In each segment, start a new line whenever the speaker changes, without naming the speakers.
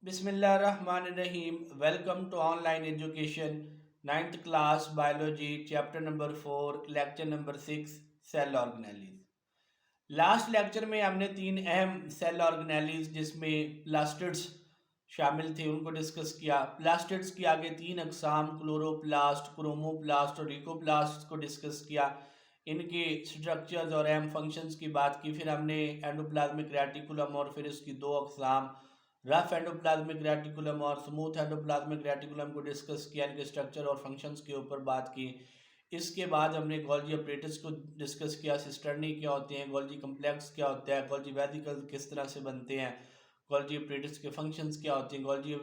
बिस्मिल्लाहिर्रहमानिर्रहीम। Welcome to online education. Ninth class biology, chapter number 4, lecture number 6, cell organelles. Last lecture में हमने तीन अहम सेल ऑर्गेनेलीज जिसमें प्लास्टिड्स शामिल थे उनको डिस्कस किया। प्लास्टिड्स की आगे तीन अकसाम क्लोरोप्लास्ट, क्रोमोप्लास्ट और रिकोप्लास्ट को डिस्कस किया। इनके स्ट्रक्चर्स और अहम फंक्शंस की बात की। फिर हमने एंडोप्लाज्मिक रेटिकुलम और फिर इसकी दो अकसाम रफ एंडोप्लाज्मिक रेटिकुलम और स्मूथ एंडोप्लाज्मिक रेटिकुलम को डिस्कस किया, इनके स्ट्रक्चर और फंक्शंस के ऊपर बात की। इसके बाद हमने गोल्जी अपरेटस को डिस्कस किया। सिस्टर्नी क्या होते हैं, गोल्जी कम्प्लेक्स क्या होता है, गोल्जी वेसिकल किस तरह से बनते हैं, गोल्जी अपरेटस के फंक्शंस क्या होते हैं, गोल्जी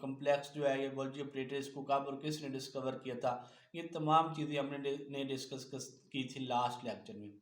कम्प्लेक्स जो है ये गोल्जी अपरेटस को कब और किसने डिस्कवर किया था। ये तमाम चीज़ें हमने डिस्कस की थी लास्ट लेक्चर में।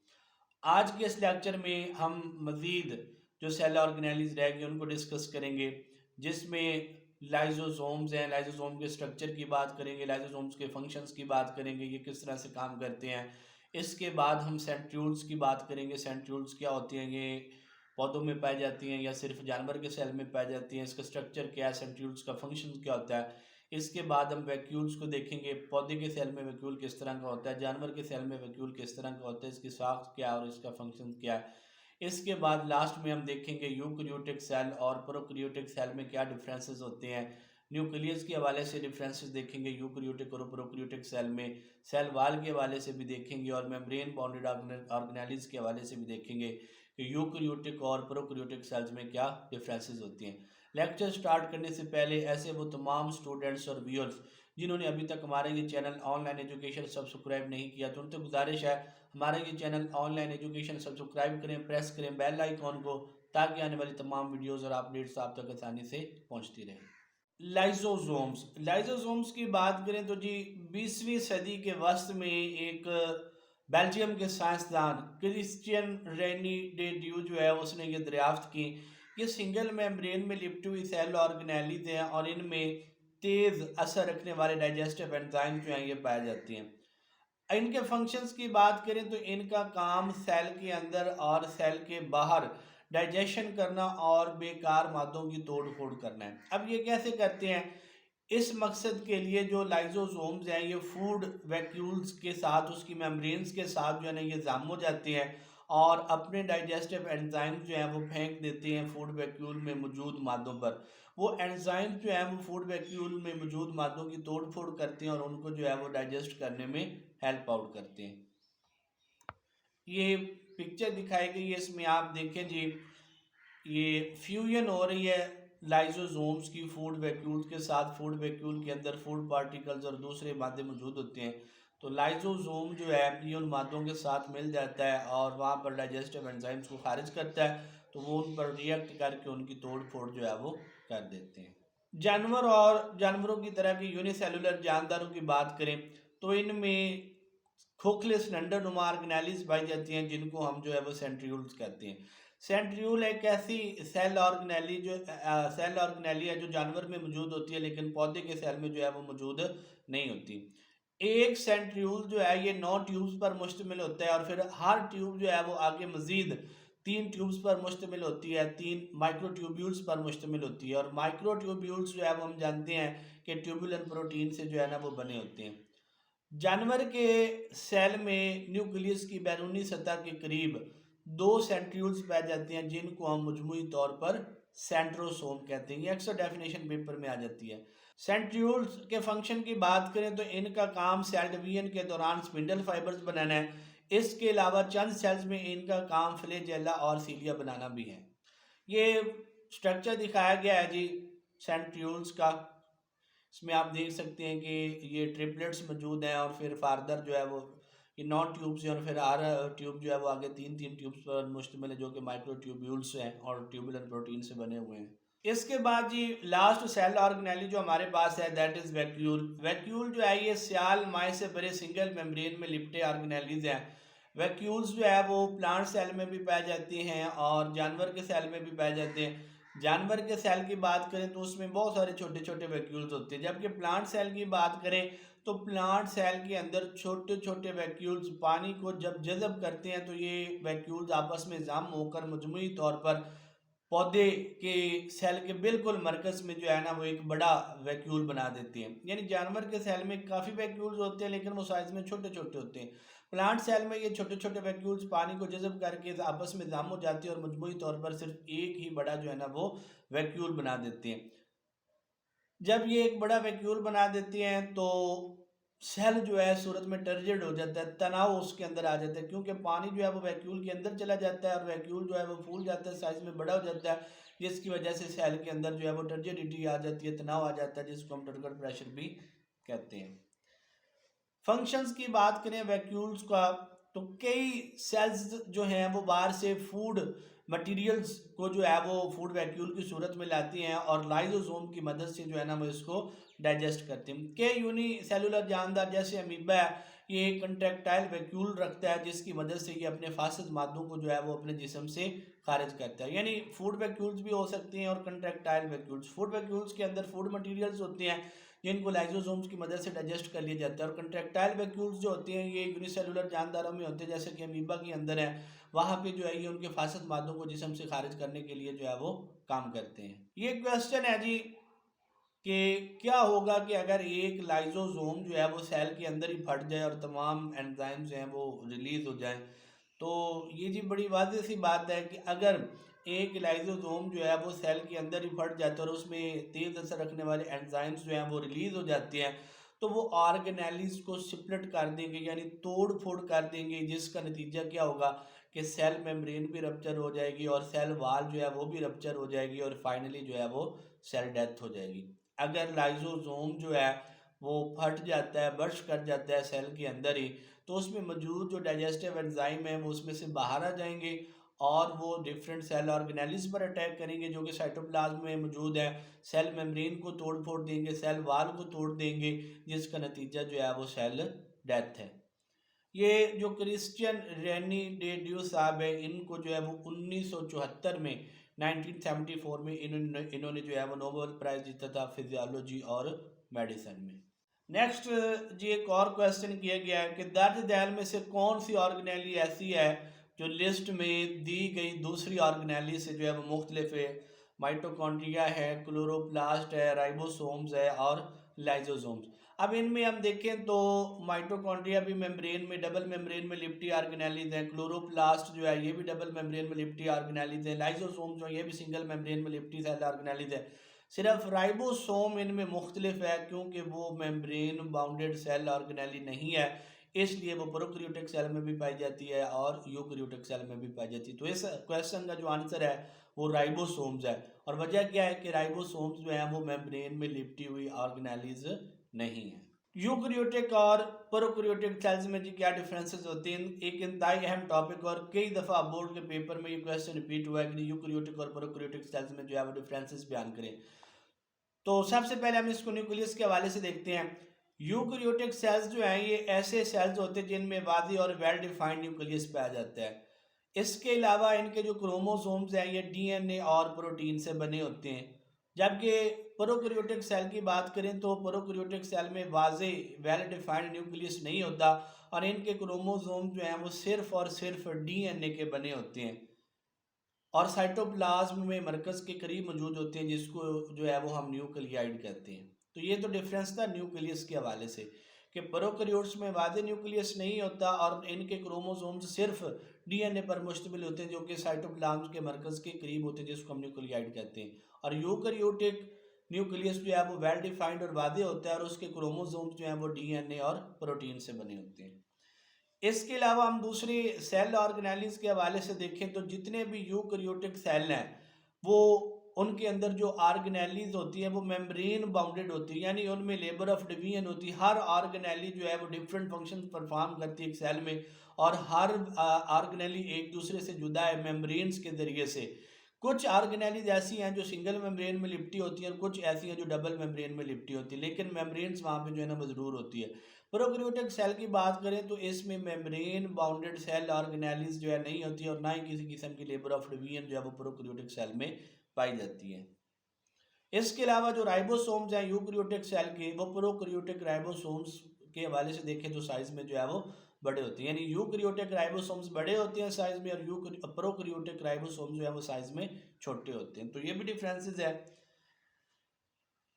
आज के इस लेक्चर में हम मज़ीद जो सेल ऑर्गेनेलीज रहेंगे उनको डिस्कस करेंगे, जिसमें लाइजोसोम्स हैं, लाइजोसोम के स्ट्रक्चर की बात करेंगे, लाइजोसोम्स के फंक्शंस की बात करेंगे, ये किस तरह से काम करते हैं। इसके बाद हम सेंट्रियोल्स की बात करेंगे। सेंट्रियोल्स क्या होती हैं, ये पौधों में पाई जाती हैं या सिर्फ जानवर के सेल में पाई जाती हैं, इसका स्ट्रक्चर क्या है, सेंट्रियोल्स का फंक्शन क्या होता है। इसके बाद हम वैक्यूल्स को देखेंगे। पौधे के सेल में वैक्यूल किस तरह का होता है, जानवर के सेल में वैक्यूल किस तरह का होता है, इसकी साख्त क्या है और इसका फंक्शन क्या है। इसके बाद लास्ट में हम देखेंगे यूकैरियोटिक सेल और प्रोकैरियोटिक सेल में क्या डिफरेंसेस होते हैं। न्यूक्लियस के हवाले से डिफरेंसेस देखेंगे यूकैरियोटिक और प्रोकैरियोटिक सेल में, सेल वाल के हवाले से भी देखेंगे और मेम्ब्रेन बाउंडेड ऑर्गेनेलिज के हवाले से भी देखेंगे कि यूकैरियोटिक और प्रोकैरियोटिक सेल्स में क्या डिफरेंसेस होती हैं। लेक्चर स्टार्ट करने से पहले ऐसे वो तमाम स्टूडेंट्स और व्यूअर्स जिन्होंने अभी तक हमारे ये चैनल ऑनलाइन एजुकेशन सब्सक्राइब नहीं किया, तो उनसे गुजारिश है हमारे ये चैनल ऑनलाइन एजुकेशन सब्सक्राइब करें, प्रेस करें बेल आइकॉन को, ताकि आने वाली तमाम वीडियोस और अपडेट्स आप तक आसानी से पहुंचती रहे। लाइजोसोम्स, लाइजोसोम्स की बात करें तो जी 20वीं सदी के वस्त में एक बेल्जियम के साइंसदान क्रिश्चियन रेनी डे ड्यू जो है उसने ये दरियाफ्त की। ये सिंगल मेम्ब्रेन में लिपटी हुई सेल ऑर्गेनेलीज हैं और इनमें तेज़ असर रखने वाले डाइजेस्टिव एंजाइम जो हैं ये पाए जाते हैं। इनके फंक्शंस की बात करें तो इनका काम सेल के अंदर और सेल के बाहर डाइजेशन करना और बेकार मादों की तोड़ फोड़ करना है। अब ये कैसे करते हैं, इस मकसद के लिए जो लाइजोसोम्स हैं ये फूड वैक्यूल्स के साथ, उसकी मेम्ब्रेन्स के साथ जो है ना ये जाम हो जाते हैं और अपने डाइजेस्टिव एंजाइम्स जो हैं वो फेंक देते हैं फूड वैक्यूल में मौजूद मादों पर। वो एंजाइम जो है वो फूड वैक्यूल में मौजूद मादों की तोड़ फोड़ करते हैं और उनको जो है वो डाइजेस्ट करने में हेल्प आउट करते हैं। ये पिक्चर दिखाई गई है, इसमें आप देखें जी ये फ्यूजन हो रही है लाइजोसोम्स की फूड वैक्यूल के साथ। फूड वैक्यूल के अंदर फूड पार्टिकल्स और दूसरे मादे मौजूद होते हैं, तो लाइजोसोम जो है ये उन मादों के साथ मिल जाता है और वहाँ पर डाइजेस्टिव एंजाइम्स को खारिज करता है, तो वो उन पर रिएक्ट करके उनकी तोड़ फोड़ जो है वो कर देते हैं। जानवर और जानवरों की तरह के यूनिसेलुलर जानदारों की बात करें तो इनमें खोखले सिलेंडर नुमा ऑर्गेनेलिज पाई जाती हैं, जिनको हम जो है वो सेंट्रियोल्स कहते हैं। सेंट्रियोल एक ऐसी सेल ऑर्गेनेली है जो जानवर में मौजूद होती है लेकिन पौधे के सेल में जो है वो मौजूद नहीं होती। एक सेंट्रियोल जो है ये 9 ट्यूब्स पर मुश्तमिल होता है और फिर हर ट्यूब जो है वो आगे मजीद 3 ट्यूब्स पर मुश्तमिल होती है, 3 माइक्रोट्यूब्यूल्स पर मुश्तमिल होती है। और माइक्रोट्यूब्यूल्स जो है वो हम जानते हैं कि ट्यूबुलर प्रोटीन से जो है ना वो बने होते हैं। जानवर के सेल में न्यूक्लियस की बैरूनी सतह के करीब 2 सेंट्रियोल्स पाए जाते हैं, जिनको हम मजमूई तौर पर सेंट्रोसोम कहते हैं। ये अक्सर डेफिनेशन पेपर में आ जाती है। सेंट्रियोल्स के फंक्शन की बात करें तो इनका काम सेल डिवीजन के दौरान स्पिंडल फाइबर्स बनाना है। इसके अलावा चंद सेल्स में इनका काम फ्लैजेला और सीलिया बनाना भी है। ये स्ट्रक्चर दिखाया गया है जी सेंट्रियोल्स का। इसमें आप देख सकते हैं कि ये ट्रिपलेट्स मौजूद हैं और फिर फार्दर जो है वो ये 9 ट्यूब्स हैं और फिर हर ट्यूब जो है वो आगे 3 ट्यूब्स पर मुश्तमिल है, जो कि माइक्रो ट्यूब्यूल्स हैं और ट्यूबुलर प्रोटीन से बने हुए हैं। इसके बाद जी लास्ट सेल ऑर्गेनेली जो हमारे पास है दैट इज वैक्यूल। वैक्यूल जो है ये सियाल माए से बड़े सिंगल मेम्ब्रेन में लिपटे ऑर्गेनेलीज हैं। वैक्यूल्स जो है वो प्लांट सेल में भी पाए जाते हैं और जानवर के सेल में भी पाए जाते हैं। जानवर के सेल की बात करें तो उसमें बहुत सारे छोटे छोटे वैक्यूल्स होते हैं, जबकि प्लांट सेल की बात करें तो प्लांट सेल के अंदर छोटे छोटे वैक्यूल्स पानी को जब जज़ब करते हैं तो ये वैक्यूल्स आपस में जाम होकर मजमूई तौर पर पौधे के सेल के बिल्कुल मरकज में जो है ना वो एक बड़ा वैक्यूल बना देती हैं। यानी जानवर के सेल में काफ़ी वैक्यूल्स होते हैं लेकिन वो साइज में छोटे छोटे होते हैं। प्लांट सेल में ये छोटे छोटे वैक्यूल्स पानी को जज़ब करके आपस में जाम हो जाती है और मजमूई तौर पर सिर्फ एक ही बड़ा जो है ना वो वैक्यूल बना देते हैं। जब ये एक बड़ा वैक्यूल बना देती हैं तो सेल जो है सूरत में टर्जिड हो जाता है, तनाव उसके अंदर आ जाता है क्योंकि पानी जो है वो वैक्यूल के अंदर चला जाता है और वैक्यूल जो है वो फूल जाता है, साइज में बड़ा हो जाता है, जिसकी वजह से सेल के अंदर जो है वो टर्जिडिटी आ जाती है, तनाव आ जाता है, जिसको हम टर्गर प्रेशर भी कहते हैं। फंक्शंस की बात करें वैक्यूल्स का तो कई सेल्स जो हैं वो बाहर से फूड मटेरियल्स को जो है वो फूड वैक्यूल की सूरत में लाती हैं और लाइजोसोम की मदद से जो है ना वो इसको डाइजेस्ट करते हैं। के यूनिसेलुलर जानदार जैसे अमीबा है ये कंट्रैक्टाइल वैक्यूल रखता है जिसकी मदद से ये अपने फासिद मादों को जो है वो अपने जिस्म से खारिज करता है। यानी फूड वैक्यूल्स भी हो सकती हैं और कंट्रैक्टाइल वैक्यूल्स। फूड वैक्यूल्स के अंदर फूड मटेरियल्स होते हैं जिनको लाइजोसोम्स की मदद से डाइजेस्ट कर लिया जाता है और कंट्रैक्टाइल वैक्यूल्स जो होते हैं ये यूनिसेलुलर जानदारों में होते हैं जैसे कि अमीबा के अंदर है, वहाँ पे जो है ये उनके फासिद मादों को जिस्म से खारिज करने के लिए जो है वो काम करते हैं। ये क्वेश्चन है जी कि क्या होगा कि अगर एक लाइजोसोम जो है वो सेल के अंदर ही फट जाए और तमाम एंजाइम्स हैं वो रिलीज हो जाए। तो ये जी बड़ी वाज़ेह सी बात है कि अगर एक लाइजोसोम जो है वो सेल के अंदर ही फट जाता है और उसमें तेज़ असर रखने वाले एंजाइम्स जो हैं वो रिलीज़ हो जाते हैं तो वो ऑर्गेनेलिज को स्प्लिट कर देंगे यानी तोड़ फोड़ कर देंगे, जिसका नतीजा क्या होगा कि सेल मेम्ब्रेन भी रप्चर हो जाएगी और सेल वाल जो है वो भी रप्चर हो जाएगी और फाइनली जो है वो सेल डेथ हो जाएगी। अगर लाइजोसोम जो है वो फट जाता है, बर्स्ट कर जाता है सेल के अंदर ही, तो उसमें मौजूद जो डाइजेस्टिव एंजाइम है वो उसमें से बाहर आ जाएंगे और वो डिफरेंट सेल ऑर्गेनेलिस पर अटैक करेंगे जो कि साइटोप्लाज्म में मौजूद है। सेल मेम्ब्रेन को तोड़ फोड़ देंगे, सेल वाल को तोड़ देंगे, जिसका नतीजा जो है वो सेल डेथ है। ये जो क्रिश्चियन रेनी डे ड्यू साहब है इनको जो है वो 1974 में 1974 में इन्होंने जो है वो नोबेल प्राइज जीता था फिजियोलॉजी और मेडिसिन में। नेक्स्ट जी एक और क्वेश्चन किया गया है कि दर्ज दैल में से कौन सी ऑर्गेनेली ऐसी है जो लिस्ट में दी गई दूसरी ऑर्गेनेली से जो है वो मुख्तलिफ है। माइटोकॉन्ड्रिया है, क्लोरोप्लास्ट है, राइबोसोम्स है और लाइजोसोम्स। अब इनमें हम देखें तो माइटोकॉन्ड्रिया भी मेम्ब्रेन में डबल मेम्ब्रेन में लिप्टी ऑर्गेनेलीज हैं, क्लोरोप्लास्ट जो है ये भी डबल मेम्ब्रेन में लिप्टी ऑर्गेनेलीज है, लाइजोसोम जो है ये भी सिंगल मेम्ब्रेन में लिप्टी सेल ऑर्गेनेलीज है। सिर्फ राइबोसोम इनमें मुख्तलिफ है क्योंकि वो मेम्ब्रेन बाउंडेड सेल ऑर्गेनेली नहीं है, इसलिए वो प्रोकैरियोटिक सेल में भी पाई जाती है और यूकैरियोटिक सेल में भी पाई जाती है। तो इस क्वेश्चन का जो आंसर है वो राइबोसोम्स है। और वजह क्या है कि राइबोसोम्स जो है वो मेम्ब्रेन में लिपटी हुई ऑर्गेनेलीज नहीं है। यूकैरियोटिक और प्रोकैरियोटिक सेल्स में जी क्या डिफरेंसेस होते हैं, एक इंतहाई अहम टॉपिक और कई दफ़ा बोर्ड के पेपर में ये क्वेश्चन रिपीट हुआ है कि यूकैरियोटिक और प्रोकैरियोटिक सेल्स में जो है वो डिफरेंसेस बयान करें। तो सबसे पहले हम इसको न्यूक्लियस के हवाले से देखते हैं। यूकैरियोटिक सेल्स जो हैं ये ऐसे सेल्स होते हैं जिनमें वादी और वेल डिफाइंड न्यूक्लियस पाया जाता है। इसके अलावा इनके जो क्रोमोसोम्स हैं ये डीएनए और प्रोटीन से बने होते हैं। जबकि प्रोकैरियोटिक सेल की बात करें तो प्रोकैरियोटिक सेल में वाजे वेल डिफाइंड न्यूक्लियस नहीं होता और इनके क्रोमोसोम जो हैं वो सिर्फ और सिर्फ डीएनए के बने होते हैं और साइटोप्लाज्म में मरकज़ के करीब मौजूद होते हैं जिसको जो है वो हम न्यूक्लियाइड कहते हैं। तो ये तो डिफरेंस था न्यूक्लियस के हवाले से कि प्रोकैरियोट्स में वादे न्यूक्लियस नहीं होता और इनके क्रोमोसोम्स सिर्फ डीएनए पर मुश्तमिल होते हैं जो कि साइटोप्लाज्म के मरकज़ के करीब होते हैं जिसको हम न्यूक्लियाइड कहते हैं। और यूकैरियोटिक न्यूक्लियस जो है वो वेल डिफाइंड और वादे होता है और उसके क्रोमोसोम्स जो हैं वो डीएनए और प्रोटीन से बने होते हैं। इसके अलावा हम दूसरी सेल ऑर्गेनेलिज के हवाले से देखें तो जितने भी यूकैरियोटिक सेल हैं वो उनके अंदर जो ऑर्गेनेलिज होती है वो मेम्ब्रेन बाउंडेड होती है यानी उनमें लेबर ऑफ डिवीजन होती है। हर ऑर्गेनेली जो है वो डिफरेंट फंक्शन परफॉर्म करती है एक सेल में और हर ऑर्गेनेली एक दूसरे से जुदा है मेम्ब्रेन्स के ज़रिए से। कुछ ऑर्गेनेलीज ऐसी हैं जो सिंगल मेम्ब्रेन में लिपटी होती हैं और कुछ ऐसी हैं जो डबल मेम्ब्रेन में लिपटी होती है, लेकिन मेम्ब्रेन्स वहाँ पे जो है ना मजरूर होती है। प्रोकैरियोटिक सेल की बात करें तो इसमें मेम्ब्रेन बाउंडेड सेल ऑर्गेनेलिज जो है नहीं होती और ना ही किसी किस्म की लेबर ऑफ डिवीजन जो है वो प्रोकैरियोटिक सेल में पाई जाती है। इसके अलावा जो राइबोसोम्स हैं यूकैरियोटिक सेल के वो प्रोकैरियोटिक राइबोसोम्स के हवाले से देखें तो साइज में जो है वो बड़े होते हैं, यानी यूकैरियोटिक राइबोसोम्स बड़े होते हैं साइज में और प्रोकैरियोटिक राइबोसोम्स जो है वो साइज में छोटे होते हैं। तो ये भी डिफरेंसेस है।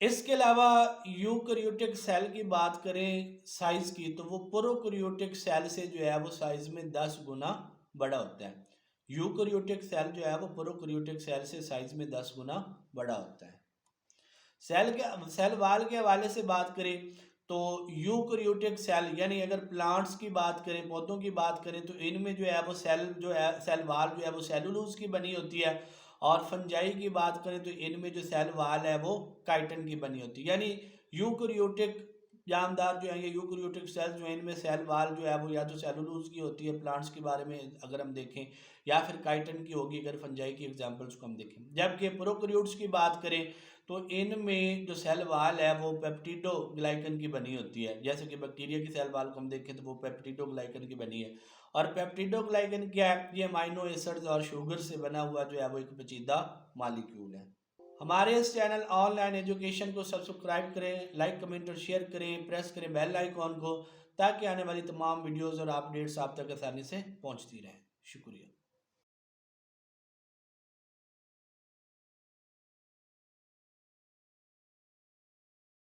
इसके अलावा यूकैरियोटिक सेल की बात करें साइज की, तो वो प्रोकैरियोटिक सेल से जो है वो साइज में 10 गुना बड़ा होता है। यूकैरियोटिक सेल जो है वो प्रोकैरियोटिक सेल से साइज में 10 गुना बड़ा होता है। सेल वाल के हवाले से बात करें तो यूकैरियोटिक सेल यानी अगर प्लांट्स की बात करें, पौधों की बात करें, तो इनमें जो है वो सेल वाल जो है वो सेलुलोज की बनी होती है, और फंजाई की बात करें तो इनमें जो सेल वाल है वो काइटिन की बनी होती है। यानी यूकैरियोटिक जानदार जो है, ये यूकैरियोटिक सेल जो है, इनमें सेल वाल जो है वो या तो सेलुलोज की होती है प्लांट्स के बारे में अगर हम देखें, या फिर काइटिन की होगी अगर फंजाई की एग्जांपल्स को हम देखें। जबकि प्रोकैरियोट्स की बात करें तो इनमें जो सेल वाल है वो पेप्टिडोग्लाइकन की बनी होती है। जैसे कि बैक्टीरिया की सेल वाल को हम देखें तो वो पेप्टिडोग्लाइकन की बनी है। और पेप्टिडोग्लाइकन क्या है? ये अमाइनो एसिड्स और शुगर से बना हुआ जो है वो एक पेचीदा मॉलिक्यूल है। हमारे इस चैनल ऑनलाइन एजुकेशन को सब्सक्राइब करें, लाइक कमेंट और शेयर करें, प्रेस करें बेल आइकॉन को, ताकि आने वाली तमाम वीडियोस और अपडेट्स आप तक आसानी से पहुंचती रहें। शुक्रिया।